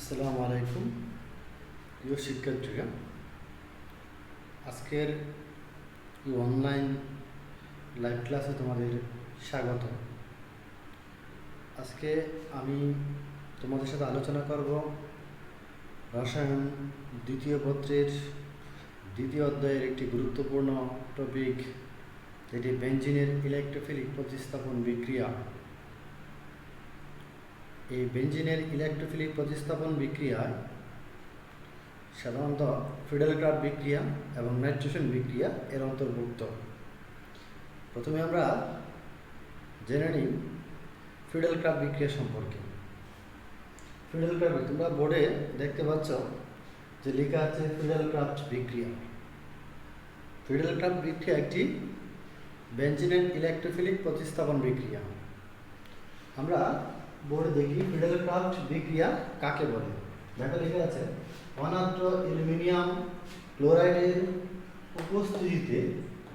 আসসালামু আলাইকুম প্রিয় শিক্ষার্থীরা, আজকের এই অনলাইন লাইভ ক্লাসে তোমাদের স্বাগত। আজকে আমি তোমাদের সাথে আলোচনা করব রসায়ন দ্বিতীয় পত্রের দ্বিতীয় অধ্যায়ের একটি গুরুত্বপূর্ণ টপিক, যেটি বেঞ্জিনের ইলেকট্রোফিলিক প্রতিস্থাপন বিক্রিয়া। এই বেঞ্জিনের ইলেকট্রোফিলিক প্রতিস্থাপন বিক্রিয়ায় সাধারণত ফিডেল-ক্রাফট বিক্রিয়া এবং নাইট্রেশন বিক্রিয়া এর অন্তর্ভুক্ত। প্রথমে আমরা জেনে নিই ফিডেল-ক্রাফট বিক্রিয়া সম্পর্কে। ফিডেল-ক্রাফট, তোমরা বোর্ডে দেখতে পাচ্ছ যে লেখা আছে ফিডেল-ক্রাফট বিক্রিয়া। ফিডেল-ক্রাফট বিক্রিয়া একটি বেঞ্জিনের ইলেকট্রোফিলিক প্রতিস্থাপন বিক্রিয়া। আমরা বোর্ডে দেখি ফিডেল-ক্রাফট বিক্রিয়া কাকে বলে। দেখো লেখা আছে, অনাদ্র অ্যালুমিনিয়াম ক্লোরাইডের উপস্থিতিতে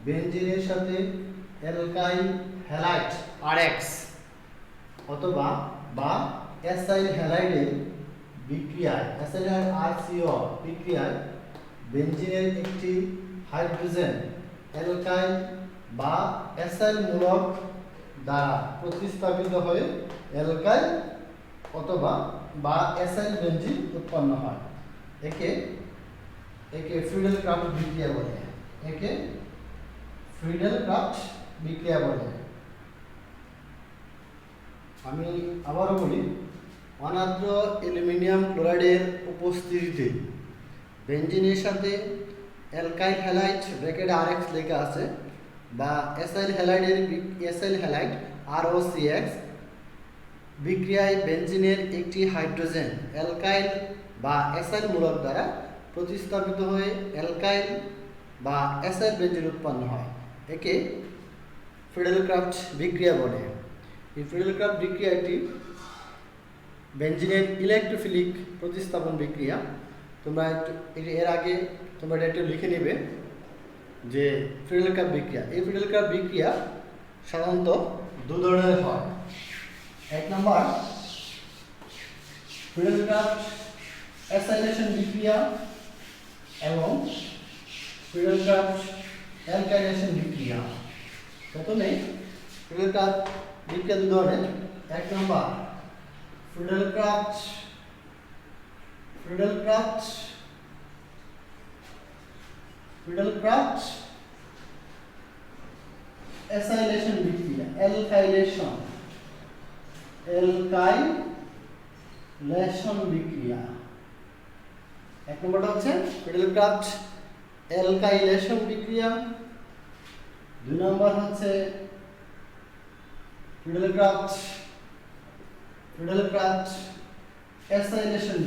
বেঞ্জিনের সাথে অ্যালকাইল হ্যালাইড আরএক্স অথবা অ্যাসাইল হ্যালাইডের বিক্রিয়ায় অ্যাসাইল আরসিও বিক্রিয়ায় বেঞ্জিনের একটি হাইড্রোজেন অ্যালকাইল বা অ্যাসাইল মূলক দ্বারা প্রতিস্থাপিত হয়ে অ্যালকাইল অথবা অ্যাসাইল বেঞ্জিন উৎপন্ন হয়। একে ফিডেল-ক্রাফট বিক্রিয়া বলে। ফিডেল-ক্রাফট বিক্রিয়া বলে। আমি আবারও বলি, অনাদ্র অ্যালুমিনিয়াম ক্লোরাইডের উপস্থিতিতে বেঞ্জিনের সাথে অ্যালকাইল হ্যালাইড ব্র্যাকেটে আরএক্স লেখা আছে বা অ্যাসাইল হ্যালাইড ROCX বিক্রিয়ায় বেঞ্জিনের একটি হাইড্রোজেন অ্যালকাইল বা অ্যাসাইল মূলক দ্বারা প্রতিস্থাপিত হয়ে অ্যালকাইল বা অ্যাসাইল বেঞ্জিন উৎপন্ন হয়। একে ফিডেল-ক্রাফট বিক্রিয়া বলে। এই ফিডেল-ক্রাফট বিক্রিয়া একটি বেঞ্জিনের ইলেকট্রোফিলিক প্রতিস্থাপন বিক্রিয়া। তোমরা এর আগে তোমরা এটা একটু লিখে নেবে যে ফিডেল-ক্রাফট বিক্রিয়া। এই ফিডেল-ক্রাফট বিক্রিয়া সাধারণত দু ধরনের হয়। এক নম্বর ফিডেল-ক্রাফট অ্যাসাইলেশন বিক্রিয়া এবং ফিডেল-ক্রাফট অ্যালকাইলেশন বিক্রিয়া। প্রথমে ফিডেল-ক্রাফট বিক্রিয়া দু ধরনের। এক নম্বর ফিডেল-ক্রাফট অ্যাসাইলেশন বিক্রিয়া, অ্যালকাইলেশন বিক্রিয়া। এক নম্বরটা হচ্ছে ফিডেল-ক্রাফট অ্যালকাইলেশন বিক্রিয়া, দুই নম্বর হচ্ছে ফিডেল-ক্রাফট অ্যাসাইলেশন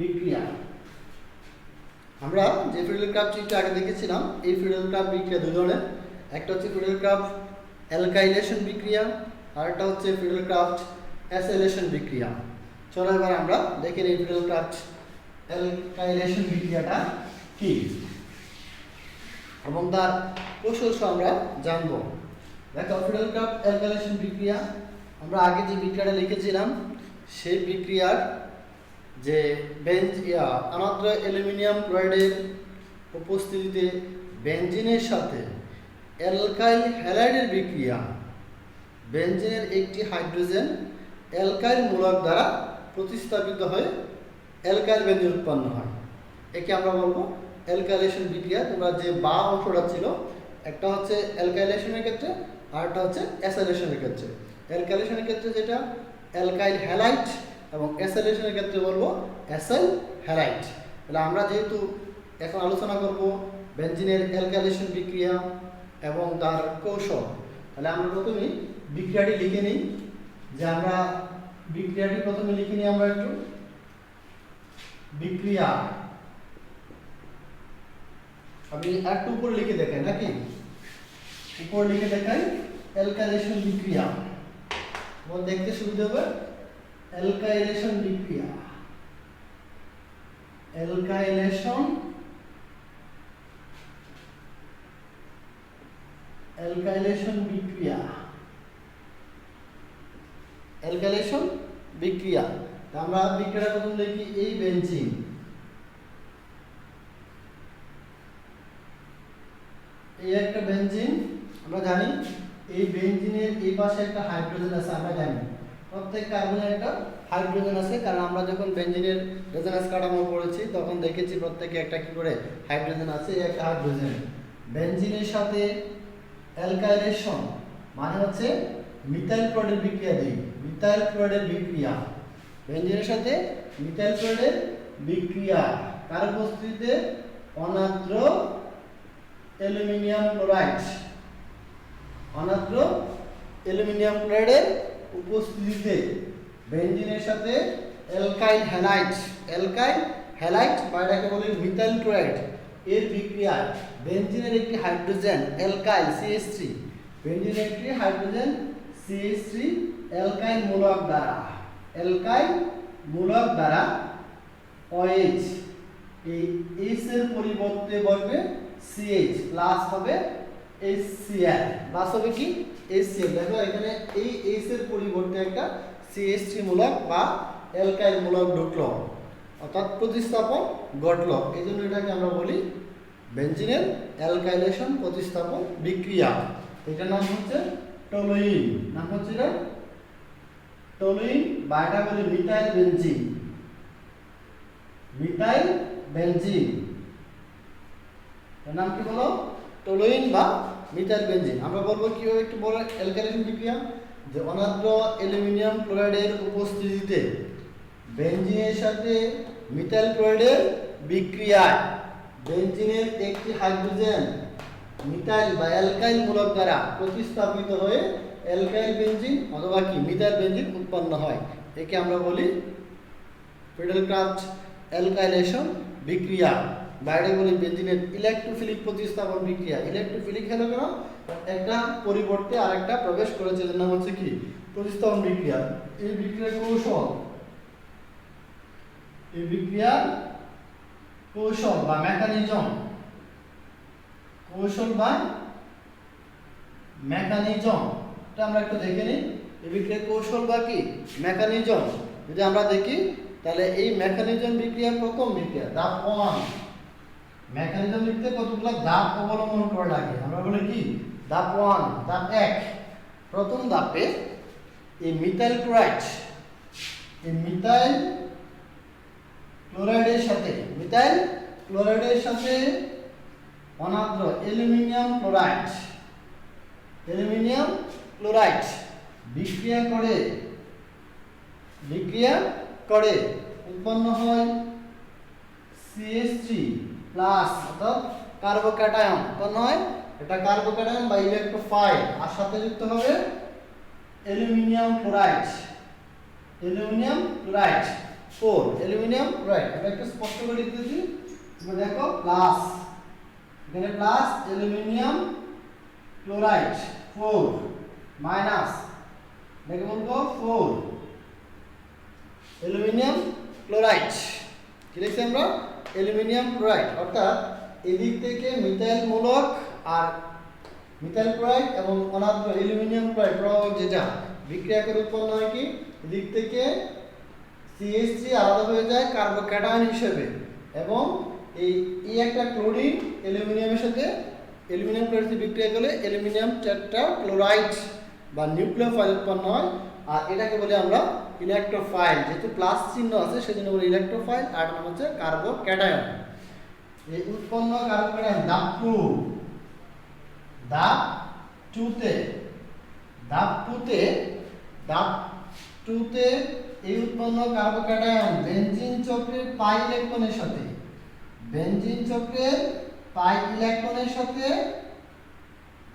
বিক্রিয়া। আমরা যে ফিডেল-ক্রাফট একটু আগে দেখেছিলাম, এই ফিডেল-ক্রাফট বিক্রিয়া দুই ধরনের। একটা হচ্ছে ফিডেল-ক্রাফট অ্যালকাইলেশন বিক্রিয়া, আর একটা হচ্ছে ফিডেল-ক্রাফট অ্যাসাইলেশন বিক্রিয়া। চলো এবার আমরা দেখি এই ফিডেল-ক্রাফট অ্যালকাইলেশন বিক্রিয়াটা কি এবং তার কৌশল আমরা জানবো। দেখো, ফিডেল-ক্রাফট অ্যালকাইলেশন বিক্রিয়া, আমরা আগে যে বিক্রিয়াটা লিখেছিলাম সেই বিক্রিয়ার যে অনাদ্র অ্যালুমিনিয়াম ক্লোরাইডের উপস্থিতিতে বেঞ্জিনের সাথে অ্যালকাইল হ্যালাইডের বিক্রিয়া বেঞ্জিনের একটি হাইড্রোজেন অ্যালকাইল মূলক দ্বারা প্রতিস্থাপিত হয়ে অ্যালকাইল বেঞ্জিন উৎপন্ন হয়। একে আমরা বলবো অ্যালকাইলেশন বিক্রিয়া। তোমরা যে অংশটা ছিল, একটা হচ্ছে অ্যালকাইলেশনের ক্ষেত্রে আর একটা হচ্ছে অ্যাসাইলেশনের ক্ষেত্রে। অ্যালকাইলেশনের ক্ষেত্রে যেটা অ্যালকাইল হ্যালাইড এবং অ্যাসাইলেশনের ক্ষেত্রে বলবো অ্যাসাইল হ্যালাইড। তাহলে আমরা যেহেতু এখন আলোচনা করব বেঞ্জিনের অ্যালকাইলেশন বিক্রিয়া এবং তার কৌশল, তাহলে আমরা প্রথমেই বিক্রিয়াটি লিখে নিই। যে আমরা বিক্রিয়াটি প্রথমে লিখে নিই। আমরা একটু বিক্রিয়া আমি একটু উপরে লিখে দেখাই নাকি, উপরে লিখে দেখাই অ্যালকাইলেশন বিক্রিয়া, দেখতে সুবিধা হবে। অ্যালকাইলেশন বিক্রিয়া, অ্যালকাইলেশন বিক্রিয়া অ্যালকাইলেশন বিক্রিয়া। আমরা বিক্রিয়াটা প্রথম লিখি এই বেনজিন, এই একটা বেনজিন। আমরা জানি এই বেনজিনের এই পাশে একটা হাইড্রোজেন আছে, আমরা জানি প্রত্যেক কার্বনের একটা হাইড্রোজেন আছে, কারণ আমরা যখন বেনজিনের রেজোন্যান্স কাঠামো পড়েছি তখন দেখেছি প্রত্যেকে একটা কি করে হাইড্রোজেন আছে, এই একটা হাইড্রোজেন। বেনজিনের সাথে অ্যালকাইলেশন মানে হচ্ছে মিথাইল ক্লোরাইডের বিক্রিয়া দিই, মিথাইল ক্লোরাইডের বিক্রিয়া, বেনজিনের সাথে মিথাইল ক্লোরাইডের বিক্রিয়া কার উপস্থিতিতে? অনার্দ্র অ্যালুমিনিয়াম ক্লোরাইড, অনার্দ্র অ্যালুমিনিয়াম ক্লোরাইডের উপস্থিতিতে বেনজিনের সাথে অ্যালকাইল হ্যালাইড, অ্যালকাইল হ্যালাইড বা এটাকে বলি মিথাইল ক্লোরাইড এর বিক্রিয়ায় বেনজিনের একটি হাইড্রোজেন অ্যালকাইল CH3, বেনজিনের একটি হাইড্রোজেন CH3 অ্যালকাইল মূলক দ্বারা, অ্যালকাইল মূলক দ্বারা OH, এই H এর পরিবর্তে বসবে CH, প্লাস হবে HCl, প্লাস হবে কি HCl। দেখো এখানে এই H এর পরিবর্তে একটা CH3 মূলক বা অ্যালকাইল মূলক ঢুকলো, অর্থাৎ প্রতিস্থাপন ঘটলো, এই জন্য এটাকে আমরা বলি বেনজিনের অ্যালকাইলেশন প্রতিস্থাপন বিক্রিয়া। এটার নাম হচ্ছে টলুইন, নাম হচ্ছে এটা টলুইন বা এটা বলি মিথাইল বেনজিন, মিথাইল বেনজিন এর নাম কি বলো? টলুইন বা মিথাইল বেনজিন। আমরা বলবো কিভাবে একটু বড় অ্যালকাইলেশন বিক্রিয়া, যে অনার্দ্র অ্যালুমিনিয়াম ক্লোরাইডের উপস্থিতিতে বেনজিনের সাথে মিথাইল ক্লোরাইডের বিক্রিয়ায় বেনজিনের একটি হাইড্রোজেন মিথাইল বা অ্যালকাইল মূলক দ্বারা প্রতিস্থাপিত হয়ে অ্যালকাইল বেনজিন অথবা কি মিথাইল বেনজিন উৎপন্ন হয়। একে আমরা বলি ফিডেলক্রাফট অ্যালকাইলেশন বিক্রিয়া, বাইরে বলি বেনজিনের ইলেকট্রোফিলিক প্রতিস্থাপন বিক্রিয়া। ইলেকট্রোফিলিক হলো কেন? একটা পরিবর্তে আরেকটা প্রবেশ করেছে, এর নাম হচ্ছে কি প্রতিস্থাপন বিক্রিয়া। এই বিক্রিয়ার কৌশল, এই বিক্রিয়ার কৌশল বা মেকানিজম, কৌশল বা মেকানিজম এটা আমরা একটু দেখে নিই। এই বিক্রিয়ার কৌশল বা কি মেকানিজম যদি আমরা দেখি তাহলে এই মেকানিজম বিক্রিয়ার প্রথম বিক্রিয়া ধাপ 1, মেকানিজম লিখতে কতগুলো ধাপ অবলম্বন করা লাগে, আমরা বলি কি ধাপ 1, ধাপ 1। প্রথম ধাপে এই মিথাইল ক্লোরাইড, এই মিথাইল ক্লোরাইডের সাথে, মিথাইল ক্লোরাইডের সাথে অনার্দ্র অ্যালুমিনিয়াম ক্লোরাইড, অ্যালুমিনিয়াম ক্লোরাইড বিক্রিয়া করে, বিক্রিয়া করে উৎপন্ন হয় CH3 প্লাস অর্থাৎ কার্বোক্যাটায়ন উৎপন্ন হয়, এটা কার্বোক্যাটায়ন বা ইলেকট্রোফাইল, আর সাথে যুক্ত হবে aluminium chloride, aluminium chloride 4, aluminium chloride. এটা একটু স্পষ্ট করে লিখতেছি, তোমরা দেখো প্লাস, এখানে প্লাস অ্যালুমিনিয়াম ক্লোরাইড 4 মাইনাস দেখে বলবো 4 অ্যালুমিনিয়াম ক্লোরাইড, কি লিখছি আমরা অ্যালুমিনিয়াম ক্লোরাইড। অর্থাৎ এদিক থেকে মিথাইল মূলক আর মিথাইল ক্লোরাইড এবং অনার্দ্র অ্যালুমিনিয়াম ক্লোরাইড প্রভাবক যেটা বিক্রিয়া করে উৎপন্ন হয় কি এদিক থেকে CH3 আলাদা হয়ে যায় কার্বোক্যাটায়ন হিসেবে, এবং এই একটা ক্লোরিন অ্যালুমিনিয়ামের সাথে অ্যালুমিনিয়াম ক্লোরাইড বিক্রিয়া করলে অ্যালুমিনিয়াম টেট্রা ক্লোরাইড বা নিউক্লিওফাইল উৎপন্ন হয়, আর এটাকে বলি আমরা ইলেকট্রোফাইল। যেহেতু প্লাস চিহ্ন আছে সেজন্য বলি ইলেকট্রোফাইল, আর নাম হচ্ছে কার্বোক্যাটায়ন। এই উৎপন্ন কার্বোক্যাটায়ন ধাপ 2, ধাপ 2তে, ধাপ 2তে এই উৎপন্ন কার্বোক্যাটায়ন বেনজিন চক্রের পাই ইলেকট্রনের সাথে, বেনজিন চক্রের পাই ইলেকট্রনের সাথে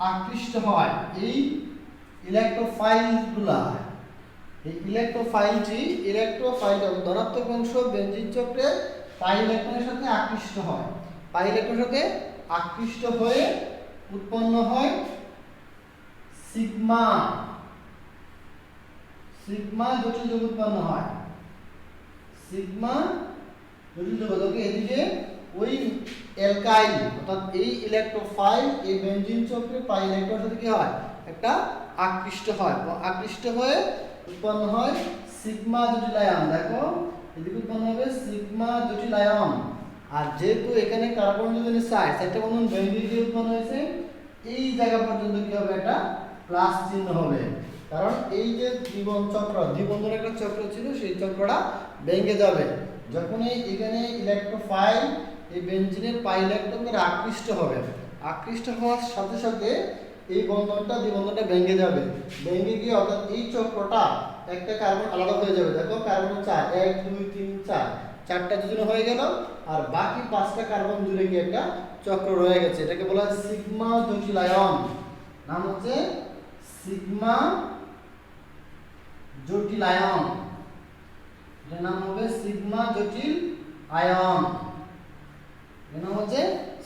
আকৃষ্ট হয় এই ইলেকট্রোফাইলগুলা। এই ইলেকট্রোফাইলটি, ইলেকট্রোফাইল ধনাত্মক অংশ বেনজিন চক্রে পাই ইলেকট্রনের সাথে আকৃষ্ট হয়, পাই ইলেকট্রনের সাথে আকৃষ্ট হয়ে উৎপন্ন হয় সিগমা, সিগমা জটিল যৌগ উৎপন্ন হয়, সিগমা জটিল যৌগ। ওকে এদিকে ওই অ্যালকাইল অর্থাৎ এই ইলেকট্রোফাইল এই বেনজিন চক্রে পাই ইলেকট্রনের সাথে কি হয় একটা আকৃষ্ট হয়, আকৃষ্ট হয়ে উৎপন্ন হয় সিগমা জটিল আয়ন। দেখো এদিকে উৎপন্ন হবে সিগমা জটিল আয়ন। আর যেহেতু এখানে কার্বন যদি চারটা বন্ধন ভেঙে দিয়ে উৎপন্ন হয়েছে, এই জায়গা পর্যন্ত কি হবে, একটা প্লাস চিহ্ন হবে, কারণ এই যে দ্বিবন্ধন একটা চক্র ছিল, সেই চক্রটা ভেঙে যাবে যখনই এখানে ইলেকট্রোফাইল এই বেঞ্জিনের পাই ইলেকট্রন আকৃষ্ট হবে। আকৃষ্ট হওয়ার সাথে সাথে এই দ্বিবন্ধনটা ভেঙে যাবে, ভেঙে গিয়ে অর্থাৎ এই চক্রটা একটা কার্বন আলাদা হয়ে যাবে। দেখো কার্বন 4 1 2 3 4 চারটা যোজন হয়ে গেল, আর বাকি 5টা কার্বন জুড়ে গিয়ে একটা চক্র রয়ে গেছে। এটাকে বলা হয় সিগমা জটিল আয়ন। নাম হচ্ছে সিগমা জটিল আয়ন। এটার নাম হবে সিগমা জটিল আয়ন। এর নাম হচ্ছে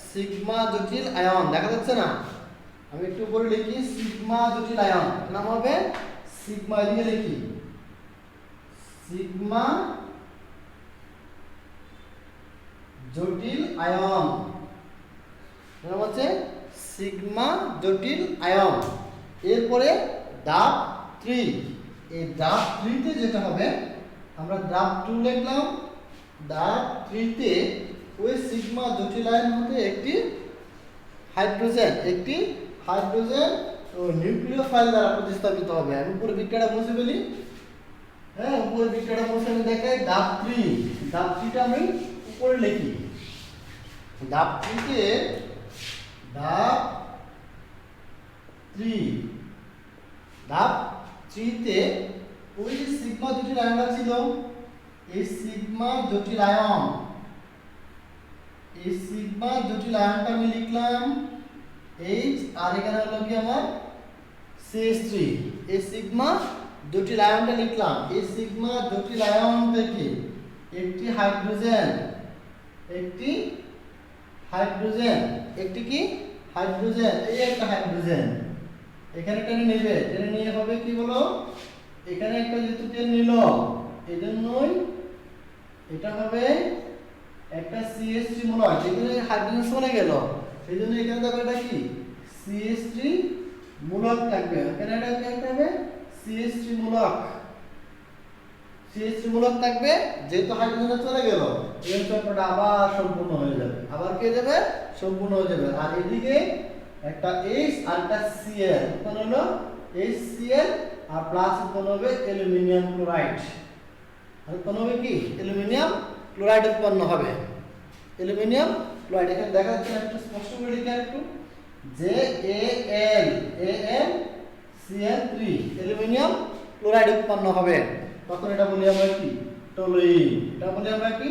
সিগমা জটিল আয়ন। দেখা যাচ্ছে না? আমি একটু উপরে লিখি সিগমা জটিল আয়ন। এর নাম হবে সিগমা, এদিকে লিখি সিগমা জটিল আয়ন। এর নাম হচ্ছে সিগমা জটিল আয়ন। এরপরে ধাপ 3। এই ধাপ 3 তে যেটা হবে, আমরা ধাপ 2 লিখলাম, ধাপ 3 তে ওই সিগমা জটিল আয়ন হতে একটি হাইড্রোজেন ও নিউক্লিওফাইল দ্বারা প্রতিস্থাপিত হবে। আমি উপরে বিক্রিয়াটা মুছে ফেলি। হ্যাঁ, উপরে বিক্রিয়াটা মুছে আমি দেখাই। ধাপ 3, ধাপ 3 টা আমি উপরে লিখি। ধাপ 3 তে ধাপ 3 তে ওই যে সিগমা জটিল আয়নটা ছিল, এই সিগমা জটিল আয়নটা আমি লিখলাম H, আর এখানে হলো কি আমার CH3। এই সিগমা জটিল আয়নটা লিখলাম। এই সিগমা জটিল আয়ন থেকে একটি হাইড্রোজেন কি হাইড্রোজেন, এই একটা হাইড্রোজেন এখানে টেনে নেবে, টেনে নিয়ে হবে কি বলো, এখানে একটা যেহেতু টেন নিল, এই জন্যই এটা হবে একটা CH3 মূলক। যেখানে হাইড্রোজেন চলে গেল, সেই জন্য এখানে থাকবে এটা কি CH3 মূলক থাকবে। এখানে এটা কি হবে CH3 মূলক থাকবে। যেহেতু হাইড্রোজেন চলে গেল, এই চক্রটা আবার সম্পূর্ণ হয়ে যাবে, আবার কে যাবে সম্পূর্ণ হয়ে যাবে। আর এদিকে একটা H আর একটা Cl উৎপন্ন হলো, HCl আর প্লাস উৎপন্ন হবে অ্যালুমিনিয়াম ক্লোরাইড। আর উৎপন্ন হবে কি অ্যালুমিনিয়াম ক্লোরাইড উৎপন্ন হবে। অ্যালুমিনিয়াম ক্লোরাইড এখানে দেখা যাচ্ছে একটু স্পষ্ট করে লিখে একটু, যে AlCl3 অ্যালুমিনিয়াম ক্লোরাইড উৎপন্ন হবে। তখন এটা বলি আমরা কি টলুইন। এটা বলি আমরা কি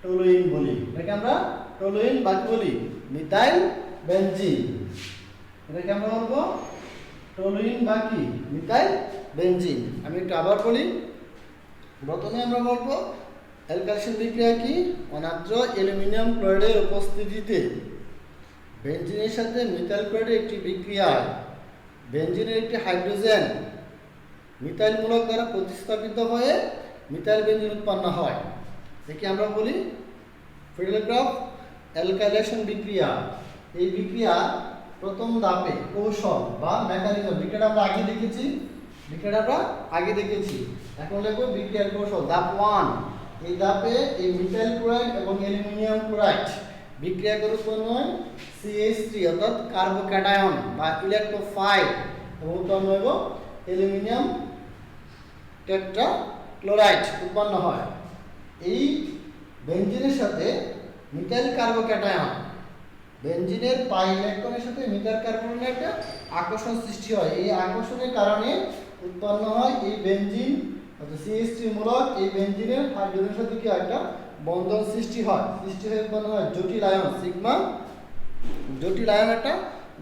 টলুইন বলি। এটাকে আমরা টলুইন বা কি বলি মিথাইল বেনজিন। এটাকে আমরা বলবো টলুইন বা কি মিথাইল বেনজিন। আমি একটু আবার বলি। প্রথমে আমরা বলবো অ্যালকাইলেশন বিক্রিয়া কি, অনার্দ্র অ্যালুমিনিয়াম ক্লোরাইডের উপস্থিতিতে বেনজিনের সাথে মিথাইল ক্লোরাইডের একটি বিক্রিয়া, বেনজিনের একটি হাইড্রোজেন মিথাইল মূলক দ্বারা প্রতিস্থাপিত হয়ে মিথাইল বেনজিন উৎপন্ন হয়। একে আমরা বলি ফ্রিডেলক্রাফট অ্যালকাইলেশন বিক্রিয়া। এই বিক্রিয়া প্রথম ধাপে কৌশল বা মেকানিজম, বিক্রিয়াটা আমরা আগে দেখেছি। এখন লিখব বিক্রিয়ার কৌশল। ধাপ 1, এই ধাপে এই মিথাইল ক্লোরাইড এবং অ্যালুমিনিয়াম ক্লোরাইড বিক্রিয়া করে উৎপন্ন হয় CH3 অর্থাৎ কার্বোক্যাটায়ন বা ইলেকট্রোফাইল, এবং উৎপন্ন হবে অ্যালুমিনিয়াম টেট্রাক্লোরাইড উৎপন্ন হয়। এই বেনজিনের সাথে মিথাইল কার্বোক্যাটায়ন, বেনজিনের পাই ইলেকট্রনের সাথে মিথাইল কার্বনের একটা আকর্ষণ সৃষ্টি হয়। এই আকর্ষণের কারণে উৎপন্ন হয় এই বেনজিন অর্থাৎ CH3 মূলক। এই বেনজিনের হাইড্রোজেনের সাথে কি একটা বন্ধন সৃষ্টি হয়, হয়ে উৎপন্ন হয় জটিল আয়ন, সিগমা জটিল আয়ন একটা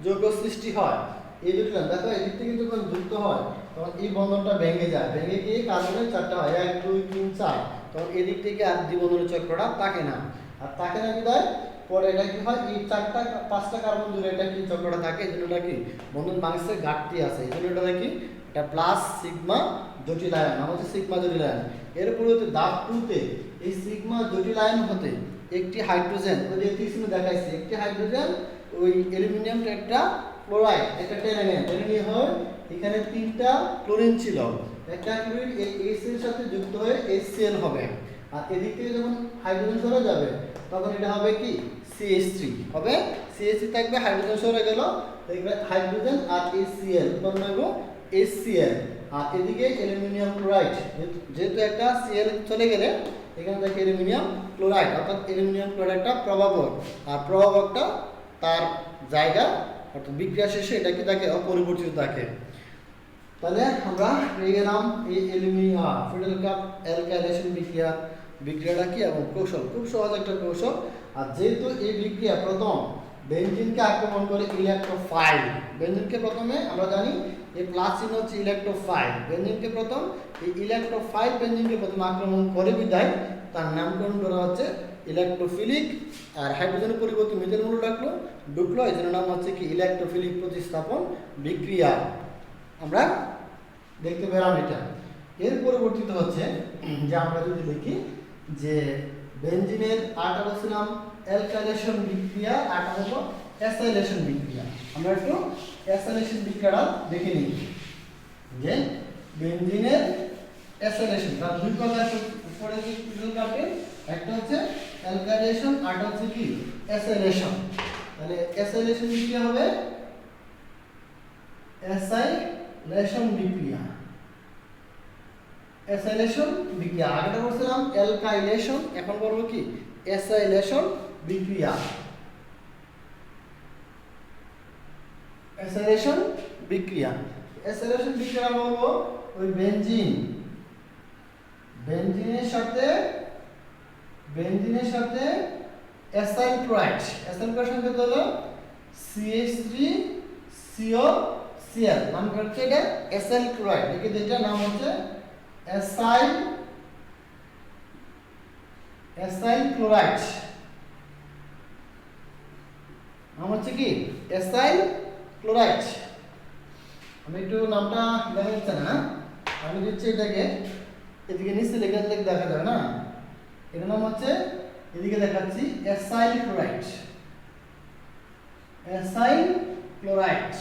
যৌগ সৃষ্টি হয়। এই জটিল আয়ন দেখো এদিক থেকে যখন যুক্ত হয়, তখন এই বন্ধনটা ভেঙে যায়, ভেঙে গিয়ে কার্বনের 4টা হয় 1 2 3 4। তখন এদিক থেকে আর দ্বিবন্ধনের চক্রটা থাকে না। আর থাকে না বিদায় পরে এটা কি হয়, এই 5টা কার্বন জুড়ে এটা কি চক্রটা থাকে, এই জন্য এটা কি বন্ধন ভাঙছে ঘাটতি আছে, এই জন্য এটা কি এটা প্লাস সিগমা জটিল আয়ন, নাম হচ্ছে সিগমা জটিল আয়ন। এরপরে হচ্ছে ধাপ 2 তে এই সিগমা জটিল আয়ন হতে একটি হাইড্রোজেন, ওই যে এটিসিনে দেখাইছি, একটি হাইড্রোজেন ওই অ্যালুমিনিয়াম টেট্রাক্লোরাইড একটা টেনে নিয়ে হয়। এখানে 3টা ক্লোরিন ছিল, একটা ফ্লুইড এই H এর সাথে যুক্ত হয়ে HCl হবে, আর এদিক থেকে যখন হাইড্রোজেন সরে যাবে তখন এটা হবে কি CH3 হবে, CH3 থাকবে, হাইড্রোজেন সরে গেল, দেখবে হাইড্রোজেন আর HCl উৎপন্ন হবে HCl, আর এদিকে অ্যালুমিনিয়াম ক্লোরাইড, যেহেতু একটা Cl চলে গেলে এখানে থাকে অ্যালুমিনিয়াম ক্লোরাইড, অর্থাৎ অ্যালুমিনিয়াম ক্লোরাইডটা প্রভাবক, আর প্রভাবকটা তার জায়গা অর্থাৎ বিক্রিয়া শেষে এটা কি থাকে অপরিবর্তিত থাকে। তাহলে আমরা পেয়ে গেলাম এই অ্যালুমিনিয়াম ফিডেল কাপ অ্যালকাইলেশন বিক্রিয়াটা কি এবং কৌশল, খুব সহজ একটা কৌশল। আর যেহেতু এই বিক্রিয়া প্রথম বেনজিনকে আক্রমণ করে ইলেকট্রোফাইল, বেনজিনকে প্রথমে আমরা জানি এই প্লাস চিহ্ন হচ্ছে ইলেকট্রোফাইল, বেনজিনকে প্রথম এই ইলেকট্রোফাইল বেনজিনকে প্রথম আক্রমণ করে বিদায় তার নামকরণ করা হচ্ছে ইলেকট্রোফিলিক, আর হাইড্রোজেনের পরিবর্তে মিথেন মূল্য ঢুকলো, এই জন্য নাম হচ্ছে কি ইলেকট্রোফিলিক প্রতিস্থাপন বিক্রিয়া। আমরা দেখতে পেলাম এটা। এর পরিবর্তিত হচ্ছে যে আমরা যদি দেখি যে বেনজিনের আটা বলছিলাম অ্যালকাইলেশন বিক্রিয়া, আটা হলো অ্যাসাইলেশন বিক্রিয়া। আমরা একটু অ্যাসাইলেশন বিক্রিয়াটা দেখে নিই যে বেনজিনের অ্যাসাইলেশন তার দুই প্রকার উপরে যে ফিডেল কাপে, একটা হচ্ছে অ্যালকাইলেশন আর হচ্ছে কি অ্যাসাইলেশন। তাহলে অ্যাসাইলেশন বিক্রিয়া হবে অ্যাসাইলেশন বিক্রিয়া, অ্যাসাইলেশন বিক্রিয়া। আগেটা বলছিলাম অ্যালকাইলেশন, এখন বলবো কি অ্যাসাইলেশন বিক্রিয়া, অ্যাসাইলেশন বিক্রিয়া। অ্যাসাইলেশন বিক্রিয়া বলবো ওই বেনজিনের সাথে অ্যাসাইল ক্লোরাইড, অ্যাসাইল ক্লোরাইড সংকেত হলো CH3COCl, নাম হচ্ছে এটা অ্যাসাইল ক্লোরাইড, একে যেটা নাম হচ্ছে অ্যাসাইল ক্লোরাইড, নাম হচ্ছে কি অ্যাসাইল ক্লোরাইড। আমি একটু নামটা দেখা যাচ্ছে না, আমি দিচ্ছি এটাকে এদিকে নিচে লেখা দেখা যাবে না, এটার নাম হচ্ছে এদিকে দেখাচ্ছি অ্যাসাইল ক্লোরাইড, অ্যাসাইল ক্লোরাইড,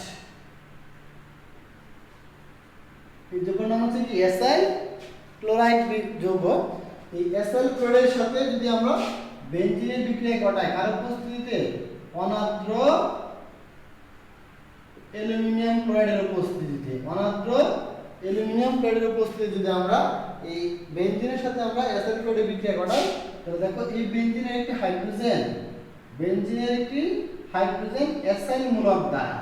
এই যৌগের নাম হচ্ছে কি অ্যাসাইল ক্লোরাইড যৌগ। এই অ্যাসাইল ক্লোরাইডের সাথে যদি আমরা বেনজিনের বিক্রিয়া ঘটাই কার উপস্থিতিতে, অনার্দ্র অ্যালুমিনিয়াম ক্লোরাইডের উপস্থিতিতে, অনার্দ্র অ্যালুমিনিয়াম ক্লোরাইডের উপস্থিতিতে যদি আমরা এই বেনজিনের সাথে আমরা অ্যাসাইল ক্লোরাইডের বিক্রিয়া ঘটাই, তাহলে দেখো এই বেনজিনের একটি হাইড্রোজেন, অ্যাসাইল মূলক দ্বারা,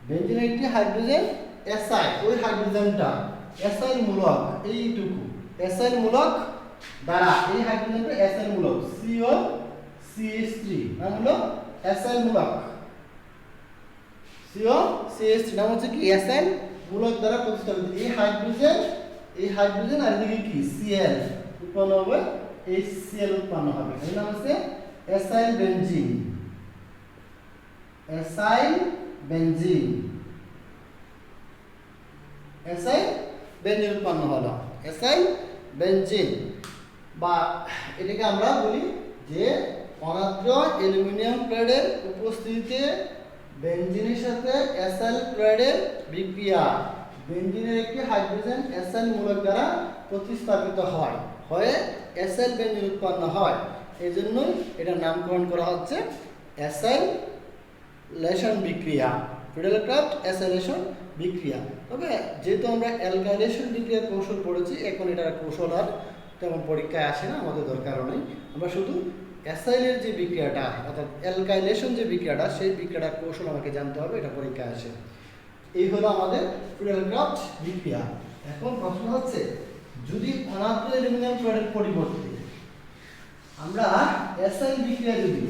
বেনজিনের একটি হাইড্রোজেন অ্যাসাইল, ওই হাইড্রোজেনটা অ্যাসাইল মূলক, এইটুকু অ্যাসাইল মূলক দ্বারা, এই হাইড্রোজেনটা অ্যাসাইল মূলক COCH3 নাম হলো অ্যাসাইল মূলক, COCH3 নাম হচ্ছে কি অ্যাসাইল মূলক দ্বারা প্রতিস্থাপিত। এই হাইড্রোজেন আর এদিকে কি Cl উৎপন্ন হবে, HCl উৎপন্ন হবে, এর নাম হচ্ছে অ্যাসাইল বেনজিন, অ্যাসাইল বেনজিন উৎপন্ন হলো, অ্যাসাইল বেনজিন। বা এটাকে আমরা বলি যে অনার্দ্র অ্যালুমিনিয়াম ক্লোরাইডের উপস্থিতিতে বেনজিনের সাথে অ্যাসাইল ক্লোরাইডের বিক্রিয়া, বেনজিনের একটি হাইড্রোজেন অ্যাসাইল মূলক দ্বারা প্রতিস্থাপিত হয়, হয়ে অ্যাসাইল বেনজিন উৎপন্ন হয়, এই জন্যই এটার নামকরণ করা হচ্ছে অ্যাসাইলেশন বিক্রিয়া, ফিডেল ক্রাফট অ্যাসাইলেশন বিক্রিয়া। তবে যেহেতু আমরা অ্যালকাইলেশন বিক্রিয়ার কৌশল পড়েছি, এখন এটার কৌশল আর তেমন পরীক্ষায় আসে না, আমাদের দরকারও নেই, আমরা শুধু অ্যাসাইলের যে বিক্রিয়াটা অর্থাৎ অ্যালকাইলেশন যে বিক্রিয়াটা, সেই বিক্রিয়াটার কৌশল আমাকে জানতে হবে, এটা পরীক্ষায় আসে। এই হলো আমাদের ফিডেল ক্রাফট বিক্রিয়া। এখন প্রশ্ন হচ্ছে যদি অনার্দ্র অ্যালুমিনিয়াম ক্লোরাইডের পরিবর্তে আমরা অ্যাসাইল বিক্রিয়া, যদি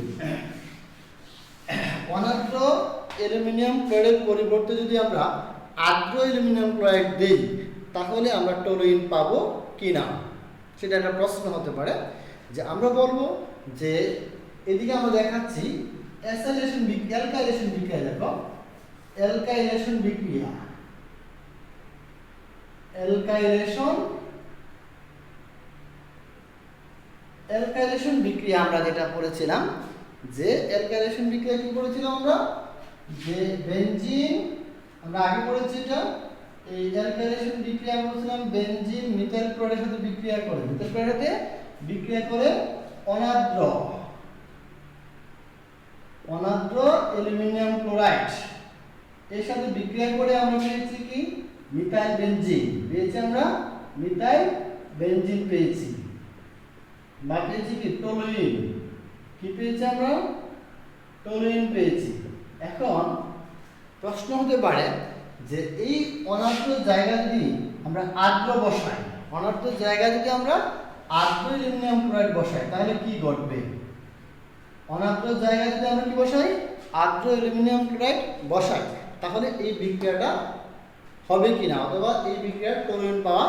অনার্দ্র অ্যালুমিনিয়াম ক্লোরাইডের পরিবর্তে যদি আমরা আর্দ্র অ্যালুমিনিয়াম ক্লোরাইড দেই, তাহলে আমরা টলুইন পাবো কিনা, সেটা একটা প্রশ্ন হতে পারে। যে আমরা বলবো যে এদিকে আমরা দেখাচ্ছি অ্যাসাইলেশন অ্যালকাইলেশন বিক্রিয়া, দেখো অ্যালকাইলেশন বিক্রিয়া, অ্যালকাইলেশন বিক্রিয়া আমরা যেটা পড়েছিলাম, যে অ্যালকাইলেশন বিক্রিয়া কি করেছিলাম আমরা, যে বেনজিন, আমরা আগে পড়েছি এটা এই অ্যালকাইলেশন বিক্রিয়া বলছিলাম বেনজিন মিথাইল ক্লোরাইডের সাথে বিক্রিয়া করে, মিথাইল ক্লোরাইডের সাথে বিক্রিয়া করে অনাদ্র অ্যালুমিনিয়াম ক্লোরাইড এর সাথে বিক্রিয়া করে আমরা পেয়েছি কি মিথাইল বেনজিন, পেয়েছি আমরা মিথাইল বেনজিন পেয়েছি, বা পেয়েছি কি টলুইন, কি পেয়েছি আমরা টলুইন পেয়েছি। এখন প্রশ্ন হতে পারে যে এই অনাদ্র জায়গা যদি আমরা আদ্র বসাই, অনাদ্র জায়গা যদি আমরা আদ্র অ্যালুমিনিয়াম ক্লোরাইড বসাই তাহলে কি ঘটবে? অনাদ্র জায়গা যদি আমরা কি বসাই আদ্র অ্যালুমিনিয়াম ক্লোরাইড বসাই তাহলে এই বিক্রিয়াটা হবে কিনা, অথবা এই বিক্রিয়ার টলুইন পাওয়া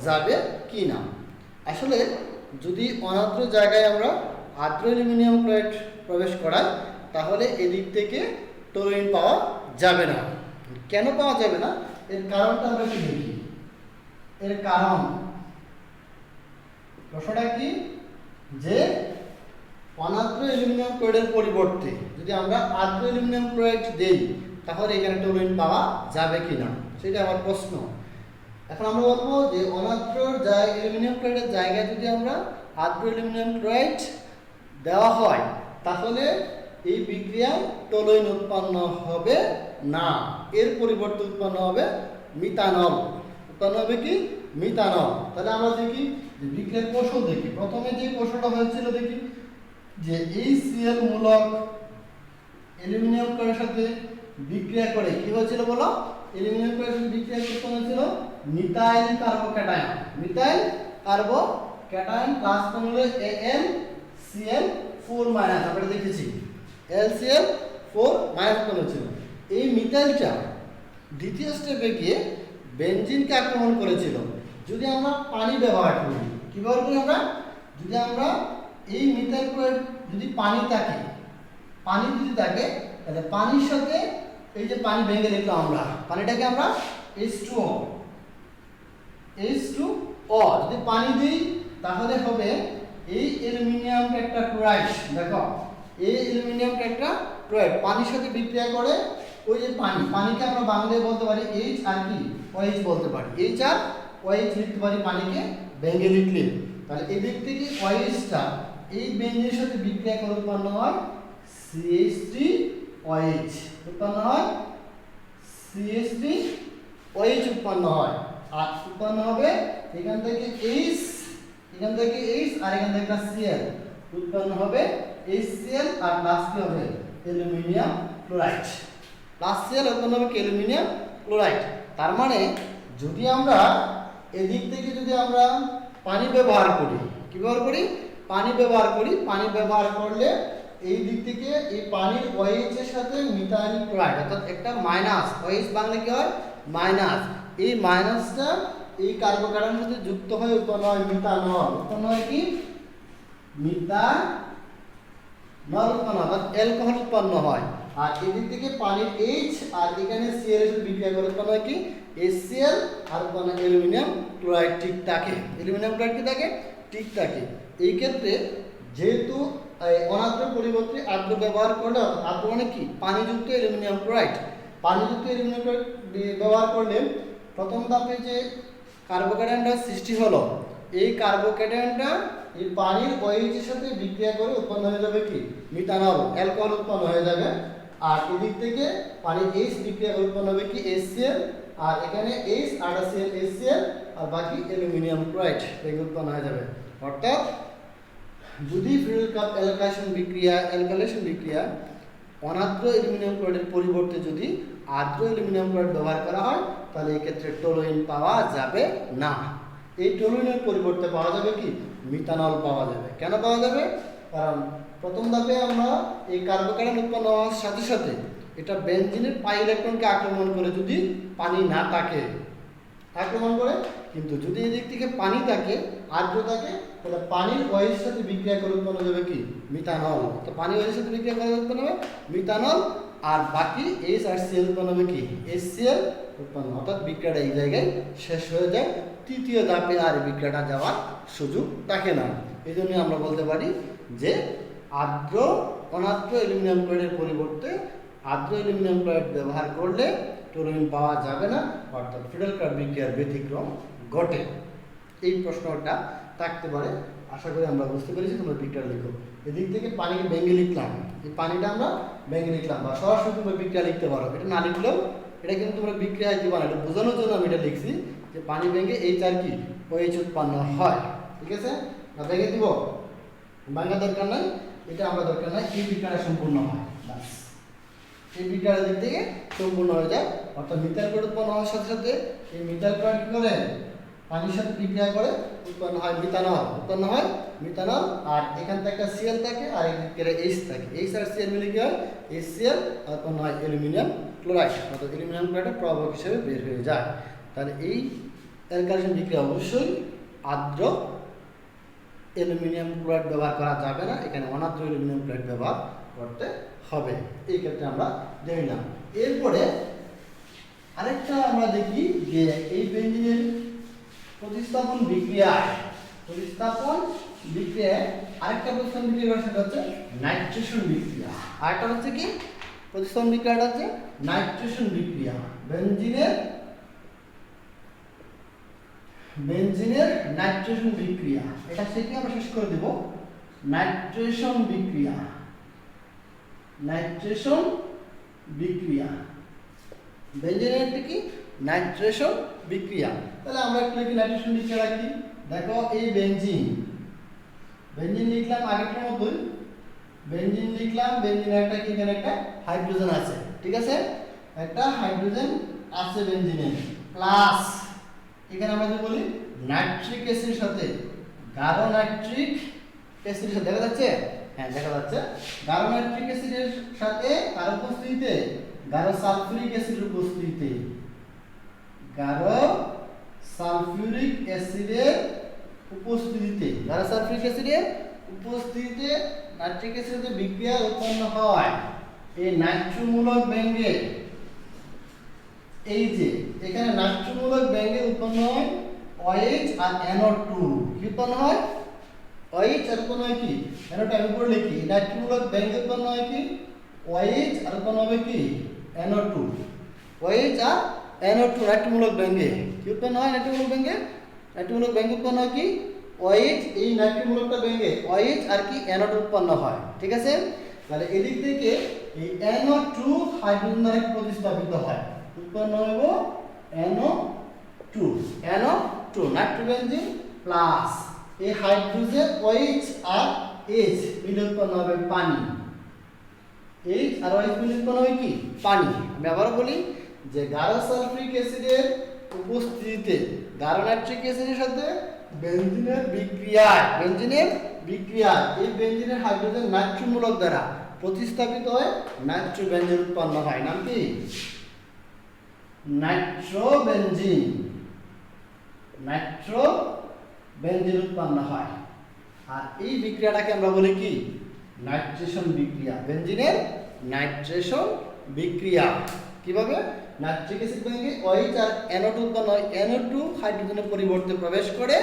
যাবে কিনা। আসলে যদি অনাদ্র জায়গায় আমরা আদ্র অ্যালুমিনিয়াম ক্লোরাইড প্রবেশ করাই তাহলে এদিক থেকে টলুইন পাওয়া যাবে না। কেন পাওয়া যাবে না এর কারণটা আমরা কি দেখি। এর কারণ প্রশ্নটা কি যে অনাদ্র অ্যালুমিনিয়াম ক্লোরাইডের পরিবর্তে যদি আমরা আদ্র অ্যালুমিনিয়াম ক্লোরাইড দেই তাহলে এখানে টলুইন পাওয়া যাবে কিনা, সেটা আমার প্রশ্ন। এখন আমরা বলবো যে অনাদ্র অ্যালুমিনিয়াম ক্লোরাইডের জায়গায় যদি আমরা আদ্র অ্যালুমিনিয়াম ক্লোরাইড দেওয়া হয় তাহলে এই বিক্রিয়ায় টলুইন উৎপন্ন হবে না, এর পরিবর্তে উৎপন্ন হবে মিথানল। উৎপন্ন হবে কি মিথানল। তাহলে আমরা দেখি যে বিক্রিয়ার কৌশল দেখি। প্রথমে যে কৌশলটা হয়েছিল দেখি যে HCl মূলক অ্যালুমিনিয়াম ক্লোরাইডের সাথে বিক্রিয়া করে কি হয়েছিল বলো, অ্যালুমিনিয়াম ক্লোরাইডের সাথে বিক্রিয়া করতে হয়েছিল methyl carbocation, methyl carbocation plus হলো AlCl4 মাইনাস, আমরা দেখেছি AlCl4 মাইনাস হয়েছিল। এই মিথাইলটা দ্বিতীয় স্টেপে গিয়ে বেনজিনকে আক্রমণ করেছিল। যদি আমরা পানি ব্যবহার করি, কি ব্যবহার করি আমরা, যদি আমরা এই মিথাইল ক্লোরাইড যদি পানি থাকে, পানি যদি থাকে তাহলে পানির সাথে এই যে পানি ভেঙে লিখলাম আমরা, পানিটাকে আমরা H2O যদি পানি দিই তাহলে হবে এই অ্যালুমিনিয়াম টেট্রাক্লোরাইড। দেখো এই অ্যালুমিনিয়াম টেট্রাক্লোরাইড পানির সাথে বিক্রিয়া করে ওই যে পানিকে আমরা বাংলায় বলতে পারি H আর কি OH বলতে পারি, H আর OH লিখতে পারি পানিকে ভেঙে লিখলে। তাহলে এই দিক থেকে OH-টা এই বেনজিনের সাথে বিক্রিয়া করে উৎপন্ন হয় CH3OH, উৎপন্ন হয় CH3OH উৎপন্ন হয়। আর উৎপন্ন হবে এখান থেকে H, এখান থেকে H আর এখান থেকে Cl, উৎপন্ন হবে HCl আর প্লাস কি হবে অ্যালুমিনিয়াম ক্লোরাইড, প্লাস Cl উৎপন্ন হবে অ্যালুমিনিয়াম ক্লোরাইড। তার মানে যদি আমরা এদিক থেকে যদি আমরা পানি ব্যবহার করি, কি ব্যবহার করি পানি ব্যবহার করি, পানি ব্যবহার করলে এই দিক থেকে এই পানির OH এর সাথে মিথাইল ক্লোরাইড অর্থাৎ একটা মাইনাস, OH বাংলা কি হয় মাইনাস, এই মাইনাসটা এই কার্বোক্যাটায়নের সাথে যুক্ত হয়ে উৎপন্ন হয় মিথানল, উৎপন্ন হয় কি মিথানল উৎপন্ন হয়, অর্থাৎ অ্যালকোহল উৎপন্ন হয়। আর এদিক থেকে পানির H আর এখানে Cl এর সাথে বিক্রিয়া করে উৎপন্ন হয় কি HCl আর উৎপন্ন অ্যালুমিনিয়াম ক্লোরাইড ঠিক থাকে, অ্যালুমিনিয়াম ক্লোরাইড কি থাকে ঠিক থাকে। এই ক্ষেত্রে যেহেতু অনাদ্র পরিবর্তে আদ্র ব্যবহার করলে, আদ্র মানে কি পানিযুক্ত অ্যালুমিনিয়াম ক্লোরাইড, পানিযুক্ত অ্যালুমিনিয়াম ক্লোরাইড ব্যবহার করলে প্রথম ধাপে যে কার্বোক্যাটায়নটা সৃষ্টি হলো এই কার্বোক্যাটায়নটা এই পানির OH এর সাথে বিক্রিয়া করে উৎপন্ন হয়ে যাবে কি মিথানল, অ্যালকোহল উৎপন্ন হয়ে যাবে। আর এদিক থেকে পানির H বিক্রিয়া করে উৎপন্ন হবে কি HCl, আর এখানে H আর Cl HCl আর বাকি অ্যালুমিনিয়াম ক্লোরাইড এগুলো উৎপন্ন হয়ে যাবে। অর্থাৎ যদি ফিনাইল কাপ অ্যালকাইলেশন বিক্রিয়া অনাদ্র অ্যালুমিনিয়াম ক্লোরাইডের পরিবর্তে যদি আদ্র অ্যালুমিনিয়াম ক্লোরাইড ব্যবহার করা হয় তাহলে এই ক্ষেত্রে টলুইন পাওয়া যাবে না। এই টলুইনের পরিবর্তে পাওয়া যাবে কি মিথানল পাওয়া যাবে। কেন পাওয়া যাবে? কারণ প্রথম ধাপে আমরা এই কার্বোক্যাটায়ন উৎপন্ন হওয়ার সাথে সাথে এটা বেনজিনের পাই ইলেকট্রনকে আক্রমণ করে যদি পানি না থাকে আক্রমণ করে, কিন্তু যদি এদিক থেকে পানি থাকে আর্দ্র থাকে তাহলে পানির OH এর সাথে বিক্রিয়া করে উৎপন্ন হবে কি মিথানল। তো পানি OH এর সাথে বিক্রিয়া করে উৎপন্ন হবে মিথানল, আর বাকি H আর Cl উৎপন্ন হবে কি HCl উৎপন্ন, অর্থাৎ বিক্রিয়াটা এই জায়গায় শেষ হয়ে যায়। তৃতীয় ধাপে আর বিক্রিয়াটা যাওয়ার সুযোগ থাকে না। এই জন্য আমরা বলতে পারি যে অনাদ্র অ্যালুমিনিয়াম ক্লোরাইডের পরিবর্তে আর্দ্র অ্যালুমিনিয়াম ক্লোরাইড ব্যবহার করলে টলুইন পাওয়া যাবে না, অর্থাৎ ফিডেলকাপ বিক্রিয়ার ব্যতিক্রম ঘটে। এই প্রশ্নটা থাকতে পারে, আশা করি আমরা বুঝতে পেরেছি। তোমরা বিক্রিয়া লিখো। এদিক থেকে পানিকে ভেঙে লিখলাম, এই পানিটা আমরা ভেঙে লিখলাম, বা সরাসরি তোমরা বিক্রিয়া লিখতে পারো। এটা না লিখলেও এটা কিন্তু তোমরা বিক্রিয়া দিবা না, এটা বোঝানোর জন্য আমি এটা লিখছি যে পানি ভেঙে এইচ আর কি OH উৎপন্ন হয়। ঠিক আছে, না ভেঙে দিব, ভাঙা দরকার নাই, এটা আমরা দরকার নাই, এই বিক্রিয়াটা সম্পূর্ণ হয়, বাস এই বিক্রিয়ার দিক থেকে সম্পূর্ণ হয়ে যায়। অর্থাৎ মিথাইল ক্লোরাইড উৎপন্ন হওয়ার সাথে সাথে এই মিথাইল ক্লোরাইড কি করে পানির সাথে বিক্রিয়া করে উৎপন্ন হয় মিথানল, উৎপন্ন হয় মিথানল। আর এখান থেকে একটা Cl থাকে আর এখানে H থাকে, H আর Cl মিলে কি হয় HCl, আর উৎপন্ন হয় অ্যালুমিনিয়াম ক্লোরাইড, অর্থাৎ অ্যালুমিনিয়াম ক্লোরাইডের প্রভাবক হিসেবে বের হয়ে যায়। তাহলে এই অ্যালকাইলেশন বিক্রিয়া অবশ্যই আর্দ্র অ্যালুমিনিয়াম ক্লোরাইড ব্যবহার করা যাবে না, এখানে অনার্দ্র অ্যালুমিনিয়াম ক্লোরাইড ব্যবহার করতে হবে। এই ক্ষেত্রে আমরা দেখলাম। এরপরে আরেকটা আমরা দেখি যে এই বেঞ্জিনের প্রতিস্থাপন বিক্রিয়ায় আরেকটা প্রতিস্থাপন বিক্রিয়া সেটা হচ্ছে নাইট্রেশন বিক্রিয়া। আরেকটা হচ্ছে কি প্রতিস্থাপন বিক্রিয়াটা হচ্ছে নাইট্রেশন বিক্রিয়া। বেঞ্জিনের নাইট্রেশন বিক্রিয়া, এটা সেটি আমরা শেষ করে দেব। নাইট্রেশন বিক্রিয়া বেঞ্জিনের কি নাইট্রেশন বিক্রিয়া। তাহলে আমরা একটু লিখি নাইট্রেশন বিক্রিয়া রাখি। দেখো এই বেঞ্জিন লিখলাম আগেরটার মতোই, বেঞ্জিন লিখলাম, বেঞ্জিনের একটা কি এখানে একটা হাইড্রোজেন আছে, ঠিক আছে, একটা হাইড্রোজেন আছে বেঞ্জিনে, প্লাস এখানে আমরা যদি বলি নাইট্রিক অ্যাসিডের সাথে গাঢ় নাইট্রিক অ্যাসিডের সাথে, দেখা যাচ্ছে, হ্যাঁ দেখা যাচ্ছে, গাঢ় নাইট্রিক অ্যাসিডের সাথে কার উপস্থিতিতে গাঢ় সালফিউরিক অ্যাসিডের উপস্থিতিতে, গাঢ় সালফিউরিক অ্যাসিডের উপস্থিতিতে নাইট্রিক অ্যাসিডের বিক্রিয়া উৎপন্ন হয়। এই নাইট্রোমূলক ব্যঙ্গে, এই যে এখানে নাইট্রোমূলক ব্যঙ্গে উৎপন্ন হয় OH আর NO2, কি উৎপন্ন হয় OH আর উৎপন্ন হয় কি NO2। আমি উপরে লিখি নাইট্রোমূলক ব্যঙ্গে উৎপন্ন হয় কি OH আর উৎপন্ন হবে কি NO2, OH আর NO2 নাইট্রোমূলক ব্যঙ্গে কি উৎপন্ন হয়, নাইট্রোমূলক ব্যঙ্গে উৎপন্ন হয় কি OH, এই নাইট্রোমূলকটা ব্যঙ্গে OH আর কি NO2 উৎপন্ন হয়, ঠিক আছে। তাহলে এদিক থেকে এই NO2 হাইড্রোজেন দ্বারা প্রতিস্থাপিত হয়, উৎপন্ন হইব NO2 নাইট্রোবেনজিন প্লাস এই হাইড্রোজেন OH আর H মিলে উৎপন্ন হবে পানি, H আর OH মিলে উৎপন্ন হবে কি পানি। আমি আবার বলি যে গাঢ় সালফিউরিক অ্যাসিডের উপস্থিতিতে গাঢ় নাইট্রিক অ্যাসিডের সাথে বেনজিনের বিক্রিয়ায় এই বেনজিনের হাইড্রোজেন নাইট্রোমূলক দ্বারা প্রতিস্থাপিত হয় নাইট্রোবেনজিন উৎপন্ন হয়। নাম কি নাইট্রোবেনজিন উৎপন্ন হয়। আর এই বিক্রিয়াটাকে আমরা বলি কি নাইট্রেশন বিক্রিয়া, বেনজিনের নাইট্রেশন বিক্রিয়া। কিভাবে নাইট্রিক অ্যাসিড ভেঙে OH আর NO2 উৎপন্ন হয়, NO2 হাইড্রোজেনের পরিবর্তে প্রবেশ করে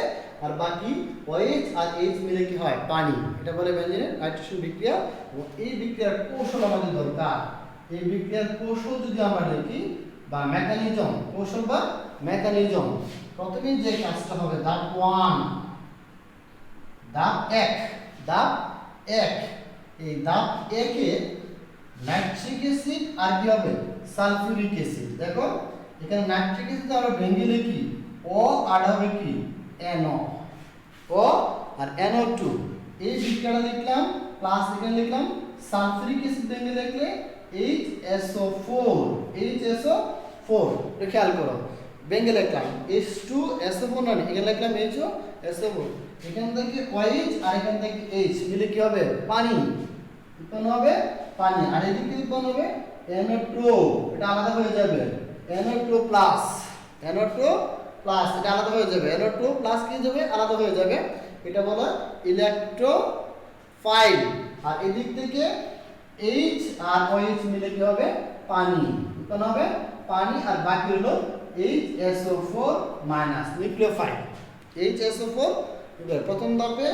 আর বাকি OH আর H মিলে কি হয় পানি, এটা বলে বেনজিনের নাইট্রেশন বিক্রিয়া। এবং এই বিক্রিয়ার কৌশল আমাদের দরকার। এই বিক্রিয়ার কৌশল যদি আমরা দেখি বা মেকানিজম, কৌশল বা মেকানিজম, প্রথমে যে কাজটা হবে ধাপ 1, এই ধাপ 1 এ নাইট্রিক অ্যাসিড আর কি হবে সালফিউরিক অ্যাসিড। দেখো এখানে নাইট্রিক অ্যাসিড আমরা ভেঙে লিখি O আর হবে কি NO, O আর NO2, এই বিক্রিয়াটা লিখলাম, প্লাস এখানে লিখলাম সালফিউরিক অ্যাসিড ভেঙে লিখলে HSO4, এটা খেয়াল করো, ভেঙে লিখলাম H2SO4 না, এখানে লিখলাম HSO4, এখান থেকে OH আর এখান থেকে H মিলে কি হবে পানি উৎপন্ন হবে, পানি। আর এদিকে উৎপন্ন হবে NO2, এটা আলাদা হয়ে যাবে NO2 প্লাস, এটা আলাদা হয়ে যাবে, NO2 প্লাস কি যাবে আলাদা হয়ে যাবে, এটা বলা ইলেকট্রোফাইল। আর এদিক থেকে H আর OH মিলে কি হবে পানি উৎপন্ন হবে পানি, আর বাকি হলো HSO4 মাইনাস নিউক্লিওফাইল, HSO4। প্রথম ধাপে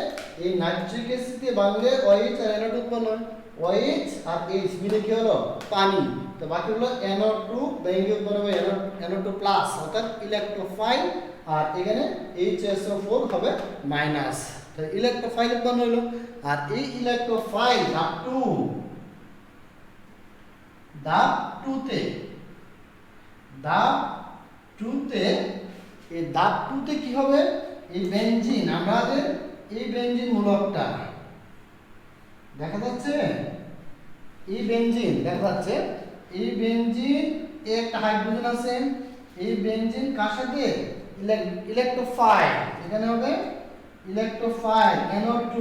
এই নাইট্রিক অ্যাসিডে ভাঙলে OH আর NO2 উৎপন্ন হয়, OH আর H মিলে কি হলো পানি, তো বাকি হলো NO2 ভেঙে উৎপন্ন হবে NO2 প্লাস অর্থাৎ ইলেকট্রোফাইল, আর এখানে HSO4 হবে মাইনাস, তো ইলেকট্রোফাইল উৎপন্ন হলো। আর এই ইলেকট্রোফাইল ধাপ 2 তে এই ধাপ 2 তে কি হবে, এই বেনজিন আমাদের এই বেনজিন মূলকটা দেখা যাচ্ছে, এই বেনজিন দেখা যাচ্ছে, এই বেনজিন একটা হাইড্রোজেন আছে, এই বেনজিন কার সাথে ইলেকট্রোফাইল, এখানে হবে ইলেকট্রোফাইল NO2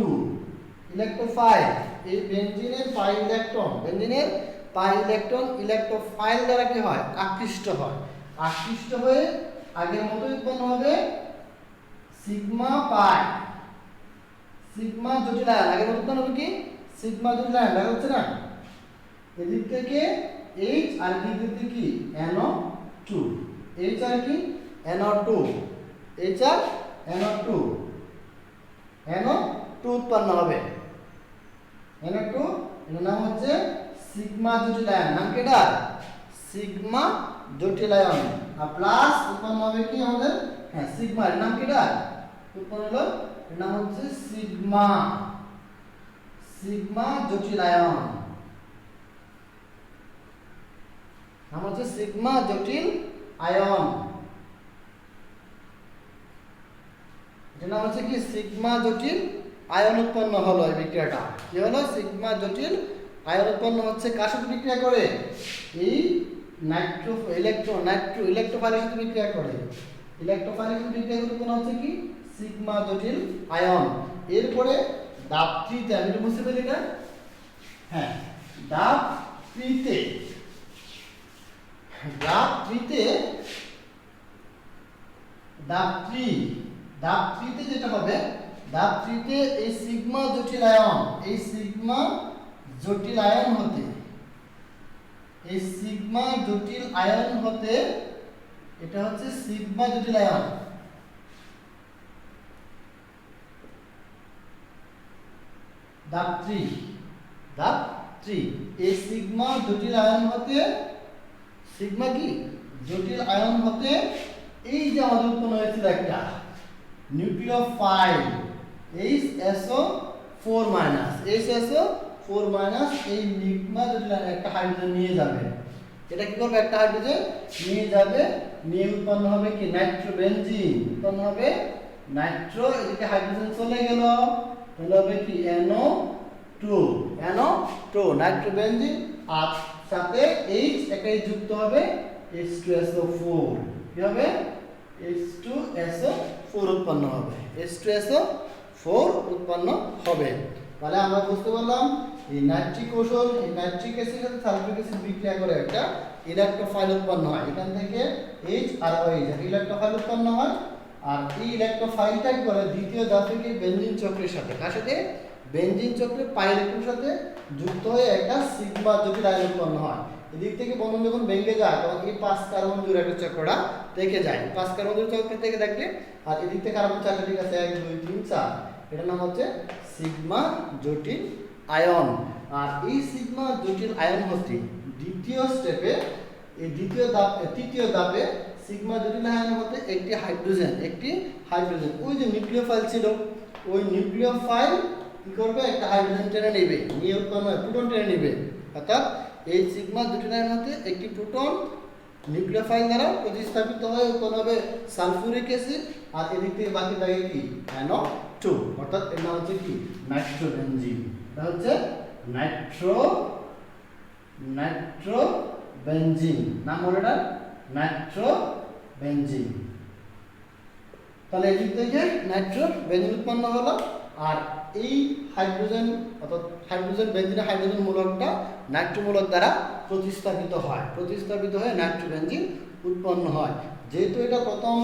ইলেকট্রোফাইল, এই বেনজিনের পাই ইলেকট্রন ইলেকট্রোফাইল দ্বারা কি হয় আকৃষ্ট হয়ে আগের মতো উৎপন্ন হবে সিগমা পাই, সিগমা জটিল আয়ন আগের মতো উৎপন্ন হবে কি সিগমা জটিল আয়ন দেখা যাচ্ছে না, এদিক থেকে H আর এদিক থেকে কি NO2, H আর কি NO2, H আর NO2 উৎপন্ন হবে, NO2 এর নাম হচ্ছে সিগমা জটিল আয়ন, নাম কেটা সিগমা জটিল আয়ন, আর প্লাস উৎপন্ন হবে কি আমাদের হ্যাঁ সিগমা, এর নাম কেটা উৎপন্ন হলো, এর নাম হচ্ছে সিগমা জটিল আয়ন, নাম হচ্ছে সিগমা জটিল আয়ন, এর নাম হচ্ছে কি সিগমা জটিল আয়ন উৎপন্ন হলো, এই বিক্রিয়াটা কি হলো সিগমা জটিল আয়ন উৎপন্ন হচ্ছে কার সাথে বিক্রিয়া করে, এই ইলেকট্রোফাইলের সাথে বিক্রিয়া করে, ইলেকট্রোফাইলের সাথে বিক্রিয়া করে উৎপন্ন হচ্ছে কি সিগমা জটিল আয়ন। এরপরে ধাপ 3 তে আমি একটু মুছে ফেলি না, হ্যাঁ ধাপ 3 তে যেটা হবে, ধাপ 3 তে এই সিগমা জটিল আয়ন হতে এটা হচ্ছে সিগমা জটিল আয়ন, ধাপ 3 এই সিগমা জটিল আয়ন হতে এই যে আমাদের উৎপন্ন হয়েছিল একটা নিউক্লিওফাইল HSO4 এই সিগমা জটিল আয়ন একটা হাইড্রোজেন নিয়ে যাবে, এটা কি করবে একটা হাইড্রোজেন নিয়ে যাবে, নিয়ে উৎপন্ন হবে কি নাইট্রোবেনজিন, উৎপন্ন হবে নাইট্রো, এদিকে হাইড্রোজেন চলে গেল, তাহলে হবে কি NO2 নাইট্রোবেনজিন, আর সাথে H একটা যুক্ত হবে H2SO4, কি হবে H2SO4 উৎপন্ন হবে, H2SO4 উৎপন্ন হবে। তাহলে আমরা বুঝতে পারলাম এই নাইট্রিক কৌশল, এই নাইট্রিক অ্যাসিড সাথে সালফিউরিক অ্যাসিড বিক্রিয়া করে একটা ইলেকট্রোফাইল উৎপন্ন হয়, এখান থেকে H আর OH ইলেকট্রোফাইল উৎপন্ন হয়, আর এই ইলেকট্রোফাইলটা কি করে দ্বিতীয় ধাপে কি বেনজিন চক্রের সাথে কার সাথে বেনজিন চক্রে পাই ইলেকট্রনের সাথে যুক্ত হয়ে একটা সিগমা জটিল আয়ন উৎপন্ন হয়। এদিক থেকে বন্ধন যখন ভেঙে যায় তখন এই 5 কার্বন জুড়ে একটা চক্রটা থেকে যায়, 5 কার্বন জুড়ে চক্র থেকে দেখলে, আর এদিক থেকে কার্বন চারটা ঠিক আছে 1 2 3 4, এটার নাম হচ্ছে সিগমা জটিল আয়ন। আর এই সিগমা জটিল আয়ন হচ্ছে তৃতীয় ধাপে সিগমা জটিল আয়ন হতে একটি হাইড্রোজেন ওই যে নিউক্লিওফাইল ছিল, ওই নিউক্লিওফাইল কি করবে একটা হাইড্রোজেন টেনে নেবে, নিয়ে উৎপন্ন হয় প্রোটন টেনে নেবে, অর্থাৎ এই সিগমা জটিল আয়ন হতে একটি প্রোটন নিউক্লিওফাইল দ্বারা প্রতিস্থাপিত হয়ে উৎপন্ন হবে সালফিউরিক অ্যাসিড, আর এদিক থেকে বাকি থাকে কি NO2, অর্থাৎ এর নাম হচ্ছে কি নাইট্রোবেনজিন, এটা হচ্ছে নাইট্রোবেনজিন, নাম হলো এটা নাইট্রোবেনজিন। তাহলে এদিক থেকে নাইট্রোবেনজিন উৎপন্ন হলো, আর এই হাইড্রোজেন অর্থাৎ বেনজিনের হাইড্রোজেন মূলকটা নাইট্রো মূলক দ্বারা প্রতিস্থাপিত হয়ে নাইট্রোবেনজিন উৎপন্ন হয়। যেহেতু এটা প্রথম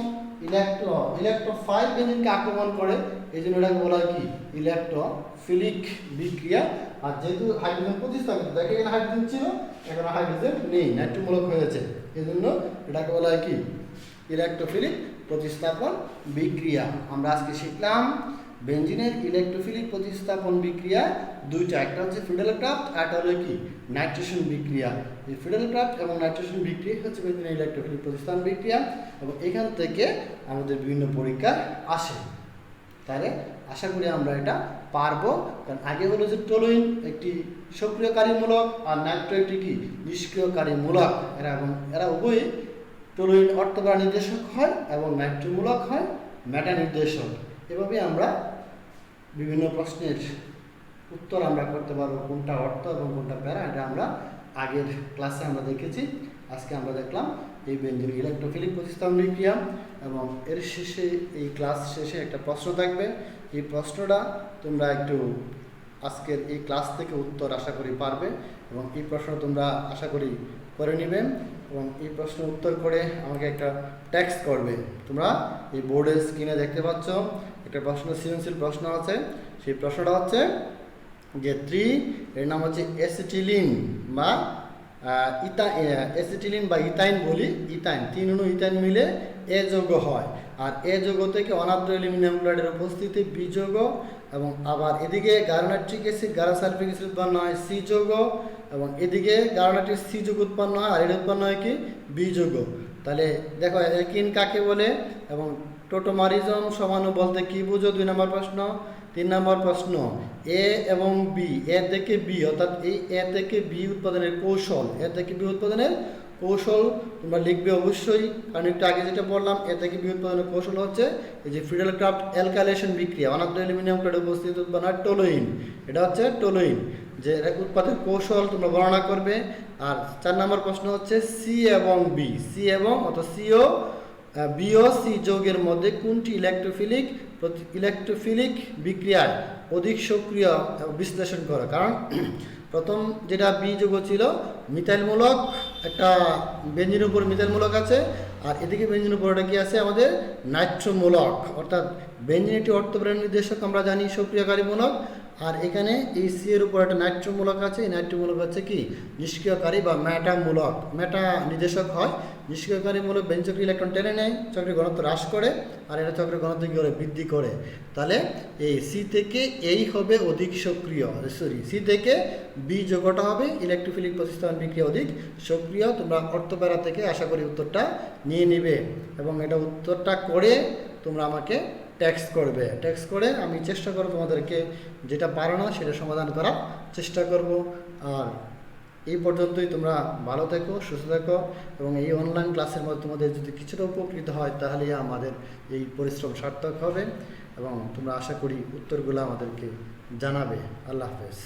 ইলেকট্রোফাইল বেনজিনকে আক্রমণ করে, এই জন্য এটাকে বলা হয় কি ইলেকট্রোফিলিক বিক্রিয়া। আর যেহেতু হাইড্রোজেন প্রতিস্থাপিত, দেখে এখানে হাইড্রোজেন ছিল, এখন হাইড্রোজেন নেই, নাইট্রো মূলক হয়েছে, এই জন্য এটাকে বলা হয় কি ইলেকট্রোফিলিক প্রতিস্থাপন বিক্রিয়া। আমরা আজকে শিখলাম বেঞ্জিনের ইলেকট্রোফিলিক প্রতিস্থাপন বিক্রিয়া দুইটা, একটা হচ্ছে ফ্রিডেল ক্রাফট আর একটা হলো কি নাইট্রেশন বিক্রিয়া। এই ফ্রিডেল ক্রাফট এবং নাইট্রেশন বিক্রিয়া হচ্ছে বেঞ্জিনের ইলেকট্রোফিলিক প্রতিস্থাপন বিক্রিয়া এবং এখান থেকে আমাদের বিভিন্ন পরীক্ষা আসে। তাহলে আশা করি আমরা এটা পারবো, কারণ আগে হলো যে টলুইন একটি সক্রিয়কারীমূলক আর নাইট্রো একটি কি নিষ্ক্রিয়কারীমূলক, এরা উভয়ই টলুইন অর্থগড়া নির্দেশক হয় এবং নাইট্রোমূলক হয় মেটা নির্দেশক। এভাবে আমরা বিভিন্ন প্রশ্নের উত্তর আমরা করতে পারবো, কোনটা অর্থ এবং কোনটা প্যারা, এটা আমরা আগের ক্লাসে আমরা দেখেছি। আজকে আমরা দেখলাম এই বেঞ্জিনের ইলেকট্রোফিলিক প্রতিস্থাপন বিক্রিয়া এবং এর শেষে এই ক্লাস শেষে একটা প্রশ্ন থাকবে। এই প্রশ্নটা তোমরা একটু আজকের এই ক্লাস থেকে উত্তর আশা করি পারবে এবং এই প্রশ্ন তোমরা আশা করি করে নেবে এবং এই প্রশ্ন উত্তর করে আমাকে একটা টেক্সট করবে। তোমরা এই বোর্ডের স্ক্রিনে দেখতে পাচ্ছ একটা প্রশ্ন, সৃজনশীল প্রশ্ন আছে। সেই প্রশ্নটা হচ্ছে যে 3 এর নাম হচ্ছে অ্যাসিটিলিন বা অ্যাসিটিলিন বা ইথাইন বলি, ইথাইন 3 অণু ইথাইন মিলে এ যৌগ হয় আর এ যৌগ থেকে অনাদ্র অ্যালুমিনিয়াম ক্লোরাইডের উপস্থিতি বি যৌগ এবং আবার এদিকে গারোনাইট্রিক অ্যাসিড গারোসালফিক অ্যাসিড উৎপন্ন হয় সি যৌগ এবং এদিকে গারোনাইট্রিক সি যৌগ উৎপন্ন হয় আর এটা উৎপন্ন হয় কি বি যৌগ। তাহলে দেখো অ্যালকিন কাকে বলে এবং টোটোমারিজম সমাণু বলতে কি বুঝো? 2 নম্বর প্রশ্ন। 3 নম্বর প্রশ্ন, এ এবং বি, এ থেকে বি অর্থাৎ এই এ থেকে বি উৎপাদনের কৌশল, এ থেকে বি উৎপাদনের কৌশল তোমরা লিখবে অবশ্যই, কারণ একটু আগে যেটা বললাম এ থেকে বি উৎপাদনের কৌশল হচ্ছে এই যে ফ্রিডেল ক্রাফট অ্যালকাইলেশন বিক্রিয়া, অনাদ্র অ্যালুমিনিয়াম ক্লোরাইড উপস্থিত উৎপন্ন হয় টলুইন, এটা হচ্ছে টলুইন, যে উৎপাদনের কৌশল তোমরা বর্ণনা করবে। আর 4 নম্বর প্রশ্ন হচ্ছে সি এবং বি, সি এবং অর্থাৎ সিও বি ও সি যৌগের মধ্যে কোনটি ইলেকট্রোফিলিক বিক্রিয়ায় অধিক সক্রিয় বিশ্লেষণ করে। কারণ প্রথম যেটা বি যৌগ ছিল মিথাইলমূলক, একটা বেঞ্জিনের উপর মিথাইলমূলক আছে আর এদিকে বেঞ্জিনের উপর কি আছে আমাদের নাইট্রোমূলক, অর্থাৎ বেঞ্জিন একটি অর্থপ্রেরণ নির্দেশক আমরা জানি সক্রিয়কারীমূলক, আর এখানে এই সি এর উপর একটা নাইট্রোমূলক আছে। এই নাইট্রোমূলক হচ্ছে কি নিষ্ক্রিয়কারী বা মেটামূলক, মেটা নির্দেশক হয়। নিষ্ক্রিয়কারীমূলক বেঞ্চক্রিক ইলেকট্রন টেনে নেয়, চক্রের ঘনত্ব হ্রাস করে আর এটা চক্রের ঘনত্ব কি করে বৃদ্ধি করে। তাহলে এই সি থেকে এই হবে অধিক সক্রিয়, সি থেকে বি যৌগটা হবে ইলেকট্রোফিলিক প্রতিস্থাপন বিক্রিয়া অধিক সক্রিয়। তোমরা অর্থপ্যারা থেকে আশা করি উত্তরটা নিয়ে নিবে এবং এটা উত্তরটা করে তোমরা আমাকে টেক্সট করবে। টেক্সট করে আমি চেষ্টা করব তোমাদেরকে যেটা পারো না সেটা সমাধান করার চেষ্টা করব। আর এই পর্যন্তই, তোমরা ভালো থেকো, সুস্থ থেকো এবং এই অনলাইন ক্লাসের মধ্যে তোমাদের যদি কিছুটা উপকৃত হয় তাহলে আমাদের এই পরিশ্রম সার্থক হবে এবং তোমরা আশা করি উত্তরগুলো আমাদেরকে জানাবে। আল্লাহ হাফেজ।